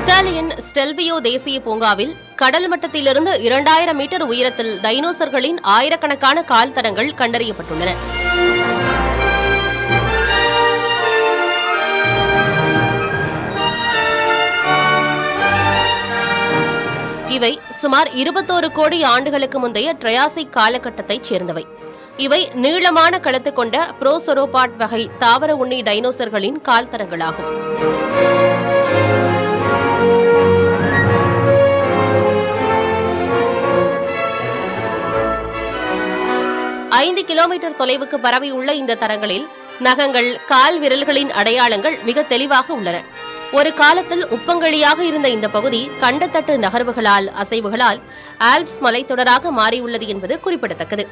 இத்தாலியின் ஸ்டெல்வியோ தேசிய பூங்காவில் கடல் மட்டத்திலிருந்து 2000 மீட்டர் உயரத்தில் டைனோசர்களின் ஆயிரக்கணக்கான கால் தடங்கள் கண்டறியப்பட்டுள்ளன. இவை சுமார் 21 கோடி ஆண்டுகளுக்கு முந்தைய ட்ரையாசிக் காலகட்டத்தைச் சேர்ந்தவை. இவை நீளமான கழுத்து கொண்ட புரோசொரோபாட் வகை தாவர உண்ணி டைனோசர்களின் கால் தடங்களாகும். ஐந்து கிலோமீட்டர் தொலைவுக்கு பரவியுள்ள இந்த தடங்களில் நகங்கள், கால் விரல்களின் அடையாளங்கள் மிக தெளிவாக உள்ளன. ஒரு காலத்தில் உப்பங்கழியாக இருந்த இந்த பகுதி கண்டத்தட்டு நகர்வுகளால், அசைவுகளால் ஆல்ப்ஸ் மலைத்தொடராக மாறியுள்ளது என்பது குறிப்பிடத்தக்கது.